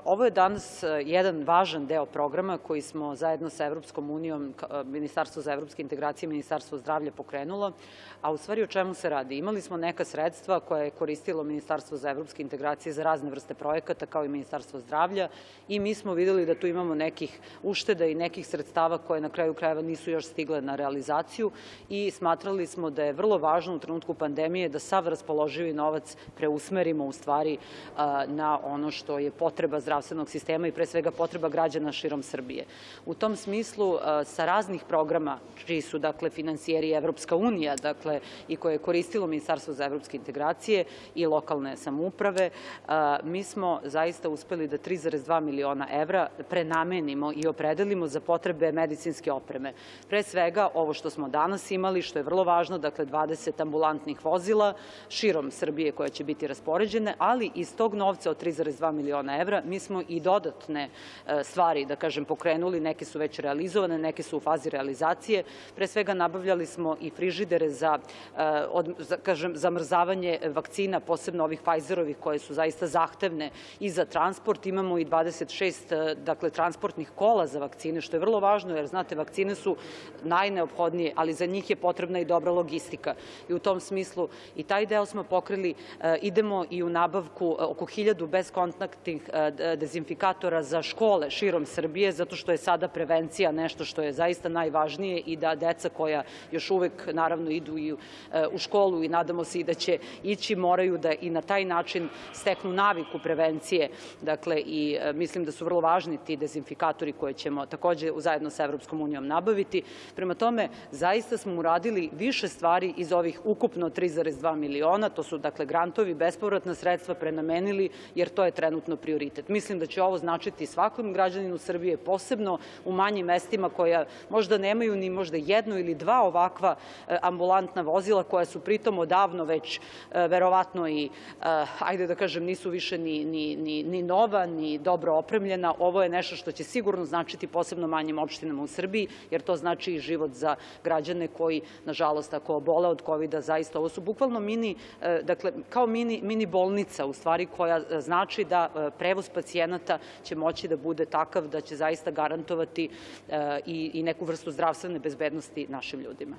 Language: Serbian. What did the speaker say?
Ovo je danas jedan važan deo programa koji smo zajedno sa Evropskom unijom, Ministarstvo za evropske integracije i Ministarstvo zdravlja pokrenulo, a u stvari o čemu se radi? Imali smo neka sredstva koje je koristilo Ministarstvo za evropske integracije za razne vrste projekata, kao i Ministarstvo zdravlja, i mi smo videli da tu imamo nekih ušteda i nekih sredstava koje na kraju krajeva nisu još stigle na realizaciju i smatrali smo da je vrlo važno u trenutku pandemije da sav raspoloživi novac preusmerimo u stvari na ono što je potreba zdravstvenog sistema i pre svega potreba građana širom Srbije. U tom smislu sa raznih programa čiji su finansijeri Evropska unija i koje je koristilo Ministarstvo za evropske integracije i lokalne samouprave, mi smo zaista uspeli da 3,2 miliona evra prenamenimo i opredelimo za potrebe medicinske opreme. Pre svega ovo što smo danas imali, što je vrlo važno, 20 ambulantnih vozila širom Srbije koja će biti raspoređene, ali iz tog novca od 3,2 miliona evra mi smo i dodatne stvari, da kažem, pokrenuli, neke su već realizovane, neke su u fazi realizacije. Pre svega nabavljali smo i frižidere za zamrzavanje vakcina, posebno ovih Pfizerovih koje su zaista zahtevne i za transport. Imamo i 26 transportnih kola za vakcine, što je vrlo važno jer, znate, vakcine su najneophodnije, ali za njih je potrebna i dobra logistika. I u tom smislu i taj deo smo pokrili. Idemo i u nabavku oko 1000 beskontaktnih dezinfikatora za škole širom Srbije, zato što je sada prevencija nešto što je zaista najvažnije i da deca koja još uvek naravno idu i u školu i nadamo se i da će ići, moraju da i na taj način steknu naviku prevencije. I mislim da su vrlo važni ti dezinfikatori koje ćemo takođe zajedno sa Evropskom unijom nabaviti. Prema tome, zaista smo uradili više stvari iz ovih ukupno 3,2 miliona, to su grantovi, bespovratna sredstva prenamenili, jer to je trenutno prioritet. Mislim da će ovo značiti svakom građaninu Srbije, posebno u manjim mestima koja možda nemaju ni možda jedno ili dva ovakva ambulantna vozila, koja su pritom odavno već verovatno i, ajde da kažem, nisu više ni nova, ni dobro opremljena. Ovo je nešto što će sigurno značiti posebno manjim opštinama u Srbiji, jer to znači i život za građane koji, nažalost, ako obole od kovida, zaista ovo su bukvalno kao mini bolnica, u stvari, koja znači da prevoz pacijenata će moći da bude takav da će zaista garantovati i neku vrstu zdravstvene bezbednosti našim ljudima.